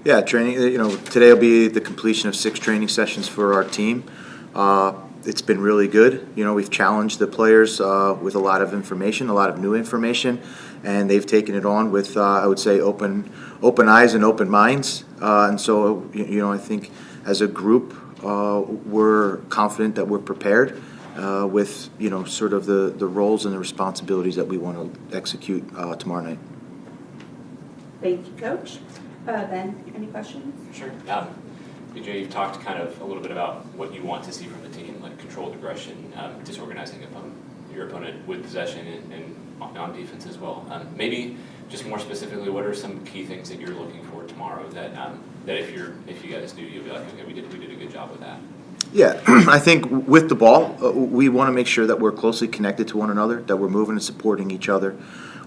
Yeah, training, today will be the completion of 6 training sessions for our team. It's been really good. We've challenged the players with a lot of information, a lot of new information, and they've taken it on with, I would say, open eyes and open minds. And so, I think as a group, we're confident that we're prepared with, sort of the roles and the responsibilities that we want to execute tomorrow night. Thank you, Coach. Ben, any questions? Sure. BJ, you've talked kind of a little bit about what you want to see from the team, like controlled aggression, disorganizing your opponent with possession and on defense as well. Maybe just more specifically, what are some key things that you're looking for tomorrow that if you guys do, you'll be like, okay, we did a good job with that. Yeah, I think with the ball, we want to make sure that we're closely connected to one another, that we're moving and supporting each other,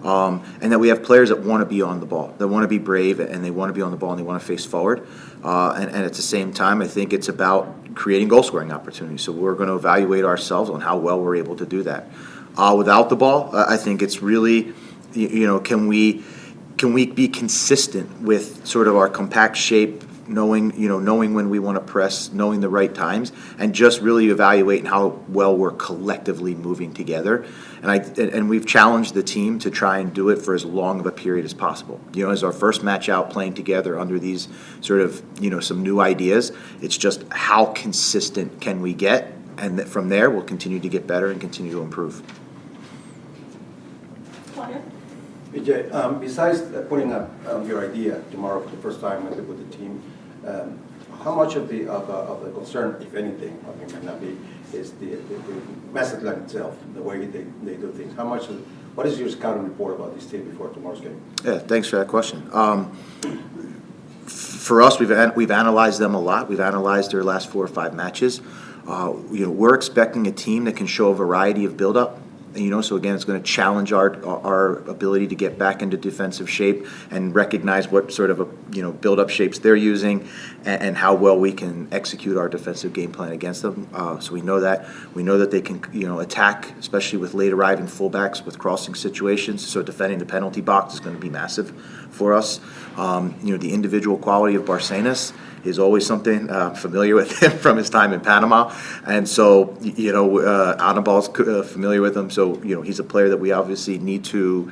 and that we have players that want to be on the ball, that want to be brave, and they want to be on the ball, and they want to face forward. And at the same time, I think it's about creating goal-scoring opportunities. So we're going to evaluate ourselves on how well we're able to do that. Without the ball, I think it's really, can we be consistent with sort of our compact shape, knowing when we want to press, knowing the right times, and just really evaluating how well we're collectively moving together. And we've challenged the team to try and do it for as long of a period as possible. As our first match out playing together under these sort of, some new ideas, it's just how consistent can we get, and that from there we'll continue to get better and continue to improve. BJ, besides putting up your idea tomorrow for the first time with the team, how much of the concern, if anything, might not be, is the Mazatlán itself, the way they do things? What is your scouting report about this team before tomorrow's game? Yeah, thanks for that question. For us, we've analyzed them a lot. We've analyzed their last 4 or 5 matches. We're expecting a team that can show a variety of build-up. So again, it's going to challenge our ability to get back into defensive shape and recognize what sort of build-up shapes they're using and how well we can execute our defensive game plan against them. So we know that they can attack, especially with late arriving fullbacks with crossing situations. So defending the penalty box is going to be massive for us. The individual quality of Barcenas is always something familiar with him from his time in Panama, and so Aníbal's familiar with him. So he's a player that we obviously need to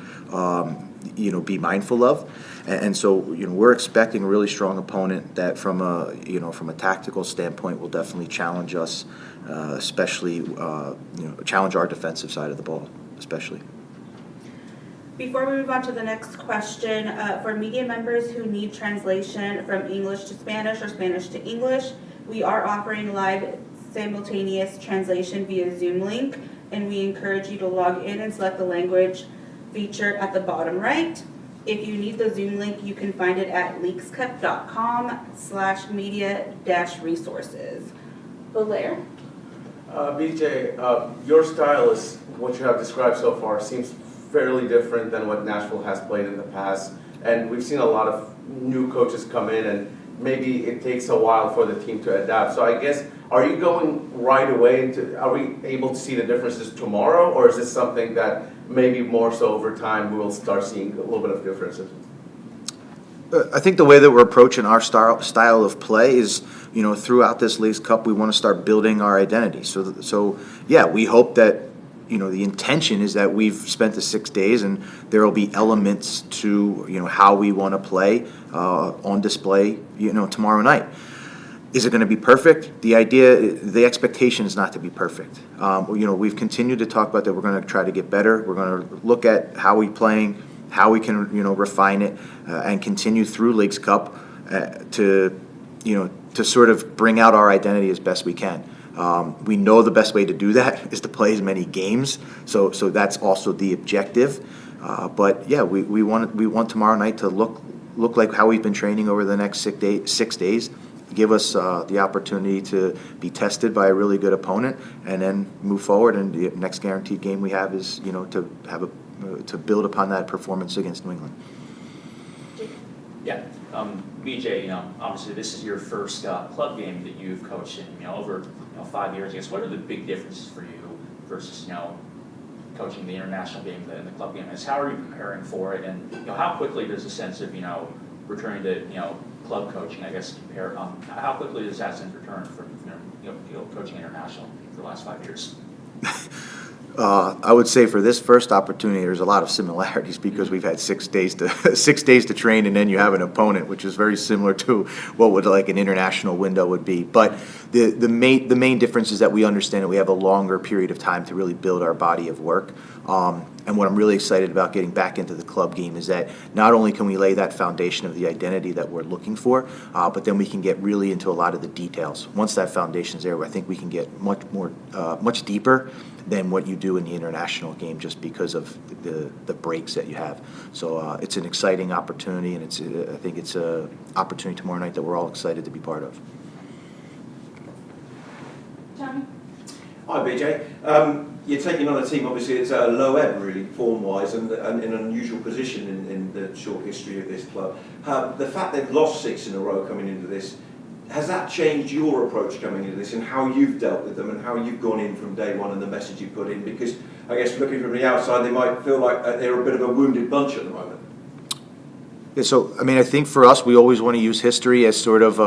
be mindful of, and so we're expecting a really strong opponent that from a tactical standpoint will definitely challenge us, especially challenge our defensive side of the ball, especially. Before we move on to the next question, for media members who need translation from English to Spanish or Spanish to English, we are offering live simultaneous translation via Zoom link, and we encourage you to log in and select the language feature at the bottom right. If you need the Zoom link, you can find it at leakscup.com/media-resources. Belair? BJ, your style is what you have described so far seems fairly different than what Nashville has played in the past, and we've seen a lot of new coaches come in, and maybe it takes a while for the team to adapt. So I guess, are you going right away are we able to see the differences tomorrow, or is this something that maybe more so over time we will start seeing a little bit of differences? I think the way that we're approaching our style of play is, throughout this Leagues Cup, we want to start building our identity. So yeah, we hope that the intention is that we've spent the 6 days and there will be elements to, how we want to play on display, tomorrow night. Is it going to be perfect? The expectation is not to be perfect. We've continued to talk about that we're going to try to get better. We're going to look at how we're playing, how we can, refine it and continue through Leagues Cup to sort of bring out our identity as best we can. We know the best way to do that is to play as many games, so that's also the objective. But yeah, we want tomorrow night to look like how we've been training over the next 6 days. Give us the opportunity to be tested by a really good opponent, and then move forward. And the next guaranteed game we have is to build upon that performance against New England. Yeah. BJ, obviously this is your first club game that you've coached in, over 5 years. I guess, what are the big differences for you versus, coaching the international game and the club game? How are you preparing for it? And, how quickly does a sense of, returning to, club coaching, I guess, compare, how quickly does Hassan return from, coaching international for the last 5 years? I would say for this first opportunity, there's a lot of similarities because we've had 6 days to 6 days to train, and then you have an opponent, which is very similar to what would like an international window would be. But the main difference is that we understand that we have a longer period of time to really build our body of work. And what I'm really excited about getting back into the club game is that not only can we lay that foundation of the identity that we're looking for, but then we can get really into a lot of the details. Once that foundation's there, I think we can get much deeper than what you do in the international game, just because of the breaks that you have. So it's an exciting opportunity, and I think it's an opportunity tomorrow night that we're all excited to be part of. Tommy? Hi, BJ. You're taking on a team, obviously, it's at a low ebb, really, form-wise, and in an unusual position in the short history of this club. The fact they've lost 6 in a row coming into this, has that changed your approach coming into this and how you've dealt with them and how you've gone in from day one and the message you put in? Because I guess looking from the outside, they might feel like they're a bit of a wounded bunch at the moment. Yeah, so, I think for us, we always want to use history as sort of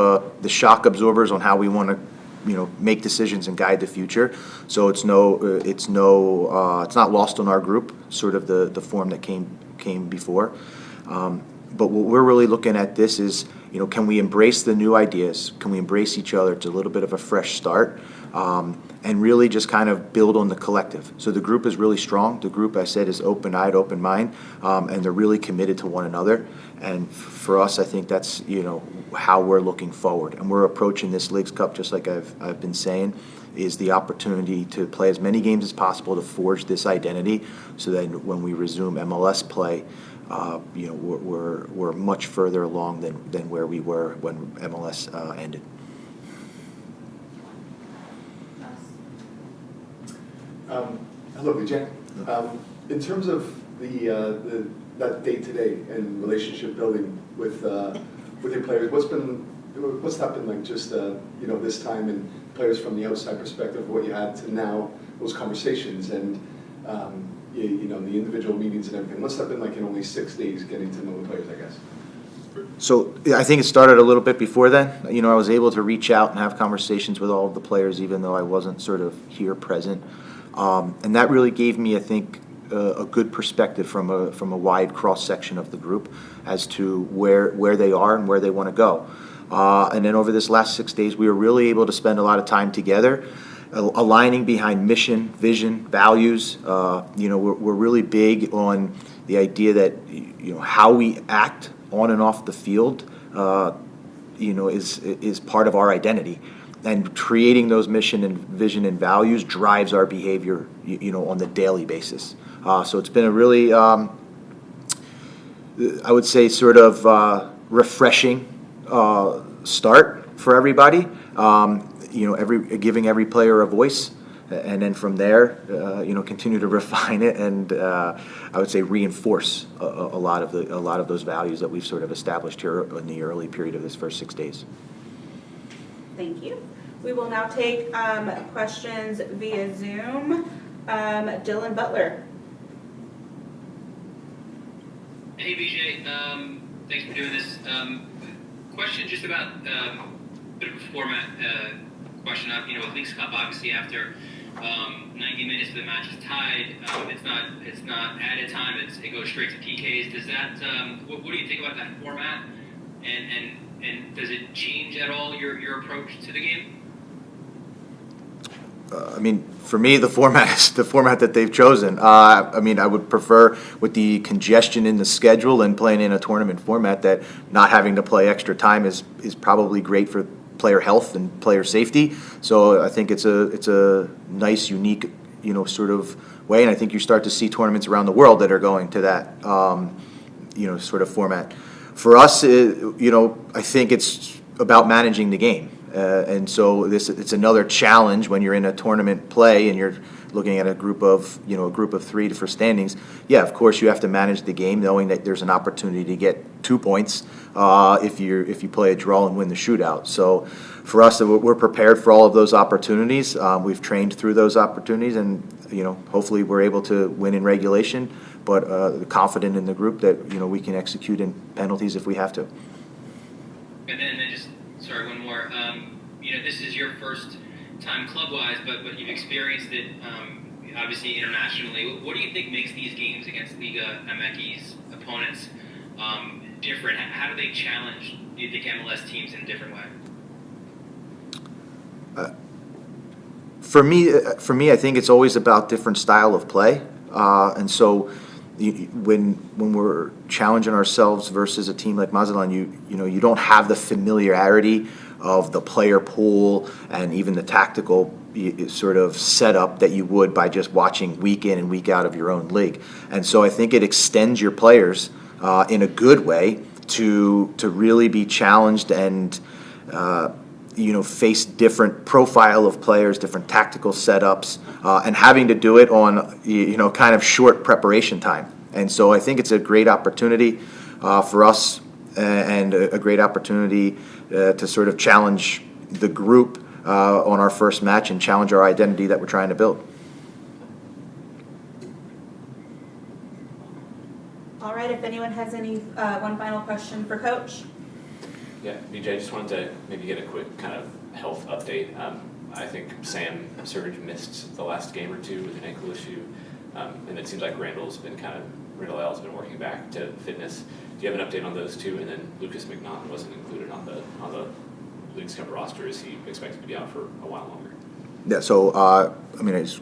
the shock absorbers on how we want to make decisions and guide the future. So it's not lost on our group, sort of the form that came before. But what we're really looking at this is, can we embrace the new ideas? Can we embrace each other? It's a little bit of a fresh start, and really just kind of build on the collective. So the group is really strong. The group, I said, is open-eyed, open-minded, and they're really committed to one another. And for us, I think that's how we're looking forward. And we're approaching this Leagues Cup, just like I've been saying, is the opportunity to play as many games as possible to forge this identity, so that when we resume MLS play, we're much further along than where we were when MLS ended. Hello, BJ. In terms of that day-to-day and relationship building with your players, what's that been like? Just this time, and players from the outside perspective, what you had to now, those conversations and the individual meetings and everything. What's that been like in only 6 days, getting to know the players, I guess? So I think it started a little bit before then. I was able to reach out and have conversations with all of the players, even though I wasn't sort of here present. And that really gave me, I think, a good perspective from a wide cross-section of the group as to where they are and where they want to go. And then over this last 6 days, we were really able to spend a lot of time together, aligning behind mission, vision, values. We're really big on the idea that how we act on and off the field, is part of our identity. And creating those mission and vision and values drives our behavior, on the daily basis. So it's been a really, I would say, sort of refreshing start for everybody. Giving every player a voice, and then from there, continue to refine it and I would say reinforce a lot of those values that we've sort of established here in the early period of this first 6 days. Thank you. We will now take questions via Zoom. Dylan Butler. Hey BJ, thanks for doing this. Question just about a bit of a format question. With Leagues Cup, obviously after 90 minutes the match is tied, it's not added time. It goes straight to PKs. Does that? What do you think about that format? And does it change at all your approach to the game? For me, the format is the format that they've chosen. I would prefer, with the congestion in the schedule and playing in a tournament format, that not having to play extra time is probably great for player health and player safety. So I think it's a nice, unique, sort of way, and I think you start to see tournaments around the world that are going to that, sort of format. For us, I think it's about managing the game. And so it's another challenge when you're in a tournament play and you're looking at a group of 3 for standings. Yeah, of course you have to manage the game, knowing that there's an opportunity to get 2 points if you play a draw and win the shootout. So for us, we're prepared for all of those opportunities. We've trained through those opportunities, and hopefully we're able to win in regulation. But confident in the group that we can execute in penalties if we have to. And then just, sorry, one more. This is your first time club-wise, but you've experienced it obviously internationally. What do you think makes these games against Liga MX's opponents different? How do they challenge, do you think, MLS teams in a different way? For me, I think it's always about different style of play, and so when we're challenging ourselves versus a team like Mazatlán, you don't have the familiarity of the player pool and even the tactical sort of setup that you would by just watching week in and week out of your own league, and so I think it extends your players in a good way to really be challenged and. Face different profile of players, different tactical setups, and having to do it on, kind of short preparation time. And so I think it's a great opportunity for us and a great opportunity to sort of challenge the group on our first match and challenge our identity that we're trying to build. All right, if anyone has any one final question for Coach. Yeah, BJ, I just wanted to maybe get a quick kind of health update. I think Sam Surge missed the last game or two with an ankle issue, and it seems like Randall's been Randall been working back to fitness. Do you have an update on those two? And then Lucas McNaughton wasn't included on the Leagues Cup roster. Is he expected to be out for a while longer? Yeah, so as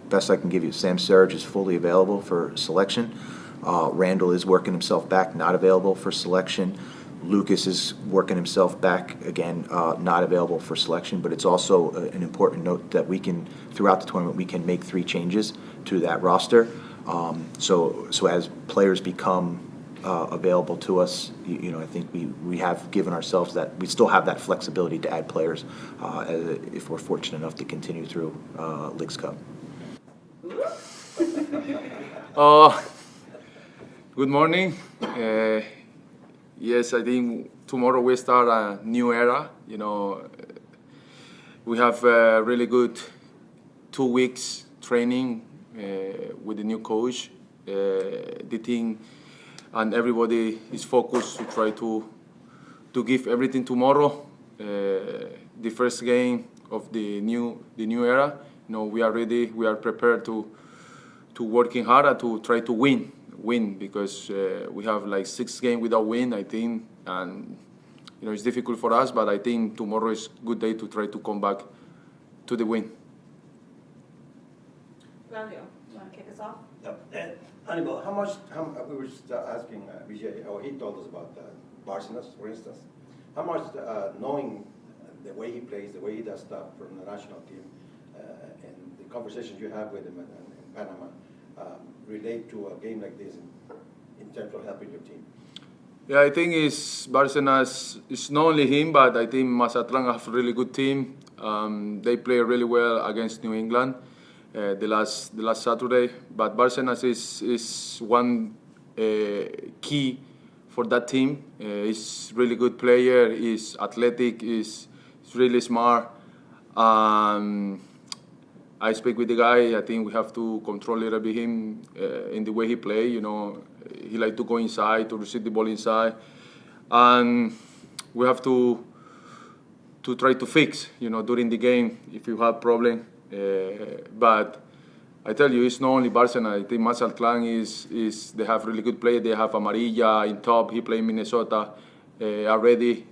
best I can give you, Sam Surge is fully available for selection. Randall is working himself back, not available for selection. Lucas is working himself back, again, not available for selection, but it's also an important note that throughout the tournament, we can make 3 changes to that roster. So as players become available to us, I think we have given ourselves that, we still have that flexibility to add players if we're fortunate enough to continue through Leagues Cup. Good morning. Yes, I think tomorrow we start a new era. We have a really good 2 weeks training with the new coach. The team and everybody is focused to try to give everything tomorrow. The first game of the new era. We are ready. We are prepared to working harder to try to win because we have like 6 games without win, I think, and it's difficult for us, but I think tomorrow is a good day to try to come back to the win. Claudio, you want to kick us off? Aníbal, we were just asking BJ, he told us about Barcenas, for instance. How much, knowing the way he plays, the way he does stuff from the national team, and the conversations you have with him in Panama, relate to a game like this in terms of helping your team? Yeah, I think Barcenas is not only him, but I think Mazatlán have a really good team. They play really well against New England the last Saturday. But Barcenas is one key for that team. He's really good player. He's athletic. He's really smart. I speak with the guy. I think we have to control a little bit him in the way he play. He like to go inside, to receive the ball inside, and we have to try to fix, during the game if you have problem. But I tell you, it's not only Barcelona. I think Mazatlán is they have really good play. They have Amarilla in top. He play in Minnesota already.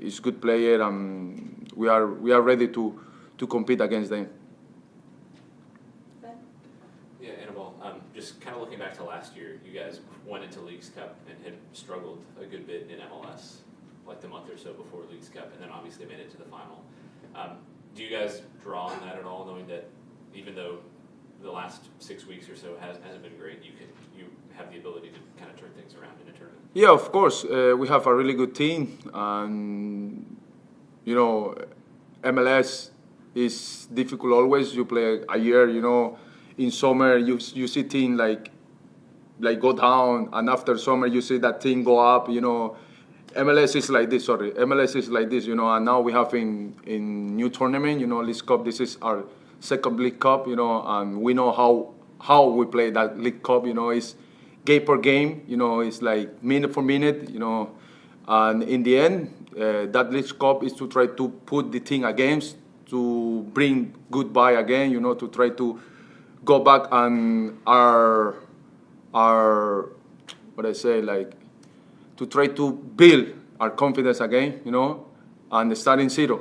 He's good player, and we are ready to compete against them. Yeah, Aníbal, just kind of looking back to last year, you guys went into Leagues Cup and had struggled a good bit in MLS, like the month or so before Leagues Cup, and then obviously made it to the final. Do you guys draw on that at all, knowing that even though the last 6 weeks or so hasn't been great, you have the ability to kind of turn things around in a tournament? Yeah, of course. We have a really good team, and MLS is difficult always. You play a year, in summer you see team like go down, and after summer you see that team go up. MLS is like this. MLS is like this. And now we have in new tournament. League Cup. This is our second League Cup. And we know how we play that League Cup. It's game per game. It's like minute for minute. And in the end, that League Cup is to try to put the thing against, to bring goodbye again, you know, to try to go back and what I say, like, to try to build our confidence again, you know, and starting zero.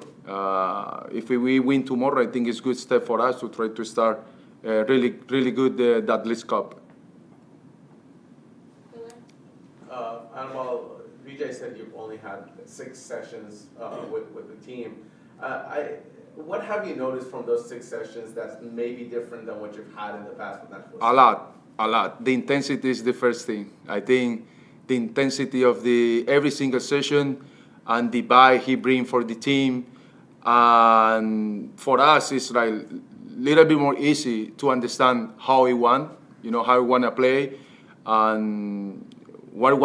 If we win tomorrow, I think it's a good step for us to try to start really good that League Cup. Aníbal, BJ said you've only had 6 sessions with the team. What have you noticed from those 6 sessions that's maybe different than what you've had in the past with Nashville? A lot. The intensity is the first thing. I think the intensity of every single session and the vibe he brings for the team, and for us it's like a little bit more easy to understand how he want to play, and what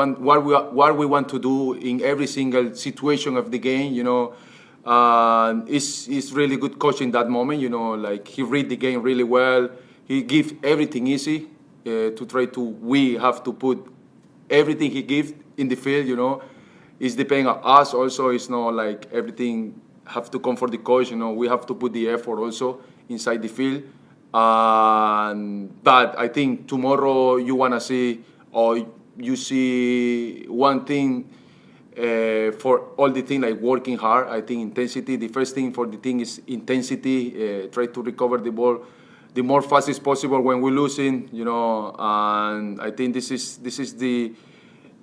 we want to do in every single situation of the game, you know. It's really good coach in that moment, you know, like he read the game really well. He gives everything easy to try to, we have to put everything he gives in the field, you know. It's depending on us also. It's not like everything have to come for the coach, you know. We have to put the effort also inside the field. But I think tomorrow you want to see, or you see one thing for all the thing, like working hard. I think intensity, the first thing for the thing is intensity. Try to recover the ball the more fast as possible when we're losing, you know. And I think this is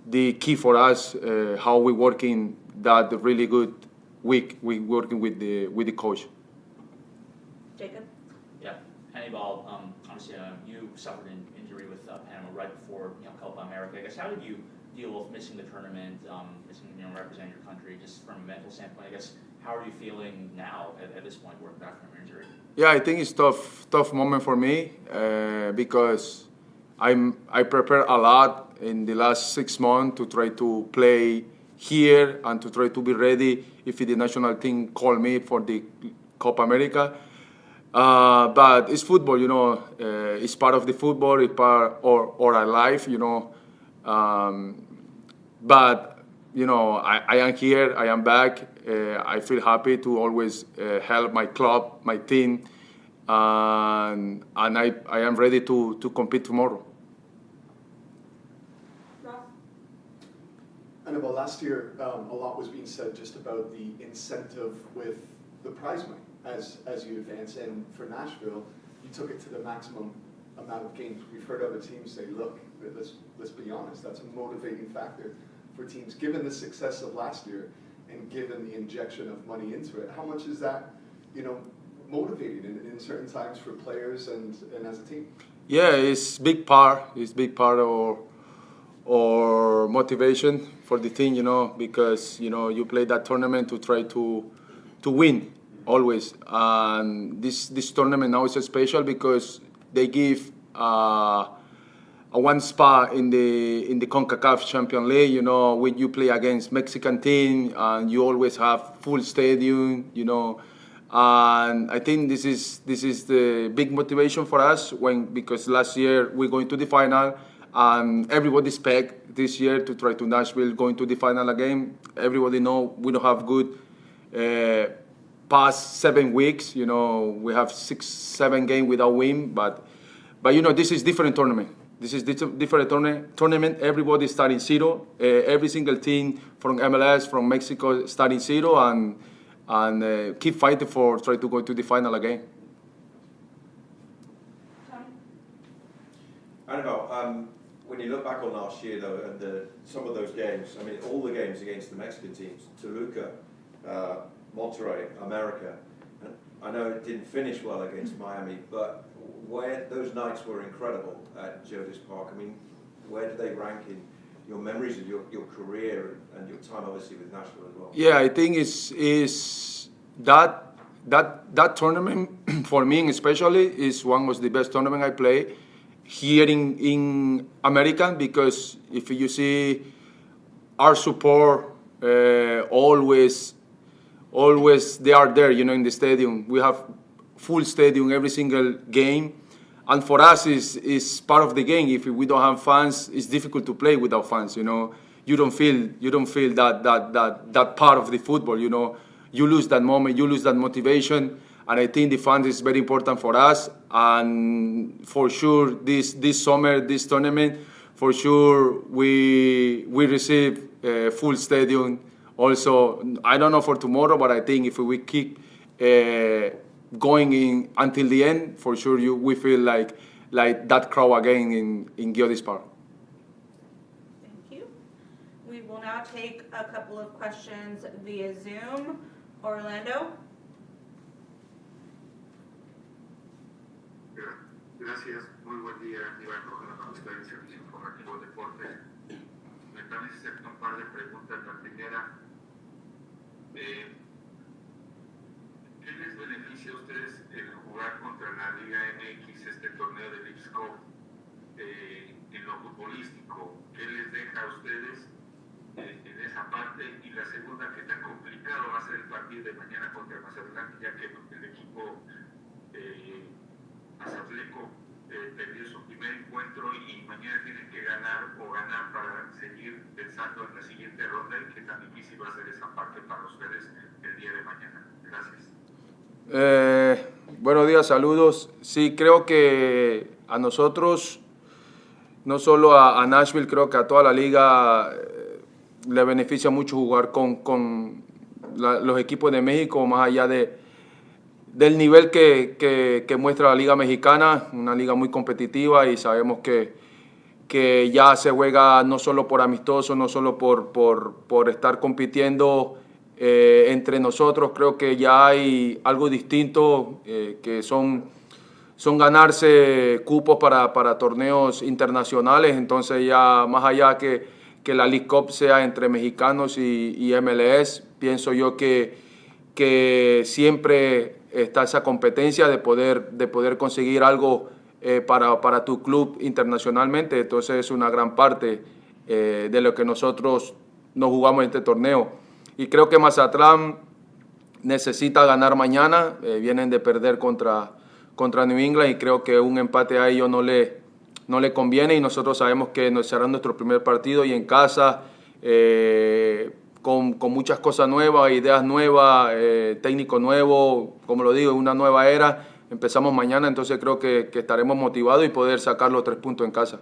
the key for us, how we're working that really good week. We're working with the coach. Jacob? Yeah, Aníbal, obviously you suffered an injury with Panama right before Copa America. I guess how did you deal with missing the tournament, missing representing your country, just from a mental standpoint? I guess how are you feeling now at this point, working back from your injury? Yeah, I think it's tough moment for me because I prepared a lot in the last 6 months to try to play here and to try to be ready if the national team call me for the Copa America. But it's football, you know. It's part of the football, it's part or our life, you know. But you know, I am here, I am back. I feel happy to always help my club, my team, and I am ready to compete tomorrow. Aníbal, last year, a lot was being said just about the incentive with the prize money as you advance. And for Nashville, you took it to the maximum amount of games. We've heard other teams say, look, let's be honest, that's a motivating factor for teams. Given the success of last year and given the injection of money into it, how much is that, you know, motivating in certain times for players and as a team? Yeah, it's big part. It's big part of or motivation for the team, you know, because you know you play that tournament to try to win always. And this tournament now is special because they give a one spot in the CONCACAF Champions League. You know, when you play against Mexican team and you always have full stadium, you know. And I think this is the big motivation for us because last year we're going to the final. And everybody expect this year to try to Nashville going to the final again. Everybody know we don't have good past 7 weeks. You know, we have 6-7 games without win. But you know, this is different tournament. This is different tournament. Everybody starting zero. Every single team from MLS, from Mexico, starting zero and keep fighting for try to go to the final again. Aníbal, when you look back on last year, though, and some of those games, I mean, all the games against the Mexican teams, Toluca, Monterrey, America, and I know it didn't finish well against Miami, but where those nights were incredible at Geodis Park, I mean, where do they rank in your memories of your career and your time, obviously, with Nashville as well? Yeah, I think is that tournament for me especially is one of the best tournament I play here in American, because if you see our support always they are there, you know, in the stadium. We have full stadium every single game, and for us is part of the game. If we don't have fans, it's difficult to play without fans, you know. you don't feel that part of the football. You know, you lose that moment, you lose that motivation, and I think the fans is very important for us. And for sure, this summer, this tournament, for sure we receive a full stadium. Also, I don't know for tomorrow, but I think if we keep going in until the end, for sure we feel like that crowd again in Geodis Park. Thank you. We will now take a couple of questions via Zoom. Orlando? Gracias, muy buen día, Aníbal Godoy, con usted en Servicio Informativo Deportes. Me permite hacer un par de preguntas. La primera, ¿qué les beneficia a ustedes el jugar contra la Liga MX, este torneo de Leagues Cup, en lo futbolístico? ¿Qué les deja a ustedes en esa parte? Y la segunda, ¿qué tan complicado va a ser el partido de mañana contra Mazatlán, ya que el equipo Mazatleco perdió su primer encuentro y mañana tienen que ganar para seguir pensando en la siguiente ronda? ¿Y qué tan difícil va a ser esa parte para ustedes el día de mañana? Gracias. Buenos días, saludos. Sí, creo que a nosotros, no solo a Nashville, creo que a toda la liga le beneficia mucho jugar con los equipos de México, más allá del nivel que muestra la Liga Mexicana, una liga muy competitiva, y sabemos que ya se juega no solo por amistoso, no solo por estar compitiendo entre nosotros. Creo que ya hay algo distinto, que son ganarse cupos para torneos internacionales. Entonces ya más allá que la League Cup sea entre mexicanos y MLS, pienso yo que siempre está esa competencia de poder conseguir algo para tu club internacionalmente. Entonces es una gran parte de lo que nosotros nos jugamos en este torneo. Y creo que Mazatlán necesita ganar mañana. Vienen de perder contra New England, y creo que un empate a ellos no le conviene, y nosotros sabemos que será nuestro primer partido y en casa, con muchas cosas nuevas, ideas nuevas, técnico nuevo, como lo digo, una nueva era. Empezamos mañana, entonces creo que estaremos motivados y poder sacar los 3 puntos en casa.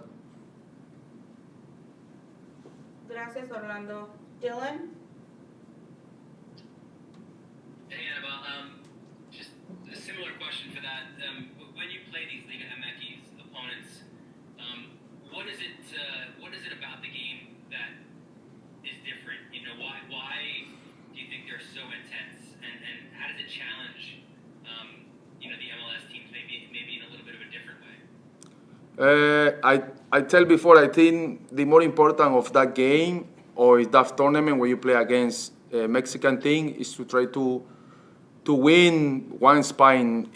Gracias, Orlando. Dylan? Hey, Aníbal. Just a similar question for that. When you play these Liga MX opponents, what is it about the game that is different? You know, why do you think they're so intense, and how does it challenge, the MLS teams maybe in a little bit of a different way? I tell before, I think the more important of that game or that tournament where you play against a Mexican team is to try to win one spot in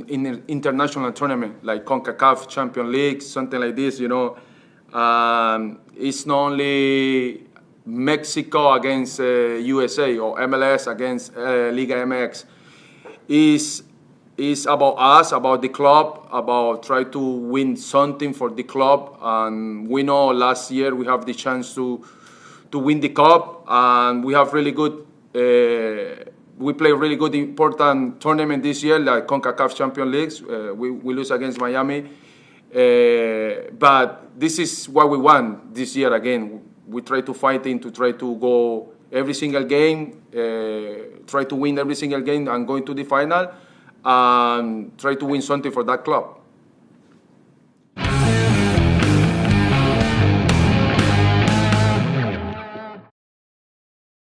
an international tournament like CONCACAF Champions League, something like this. It's not only Mexico against USA or MLS against Liga MX. It's about us, about the club, about try to win something for the club. And we know last year we have the chance to win the cup, and we have really good. We play really good important tournament this year, like CONCACAF Champions Leagues. We lose against Miami, but this is what we want this year again. We try to fight to try to go every single game, try to win every single game and go into the final, and try to win something for that club.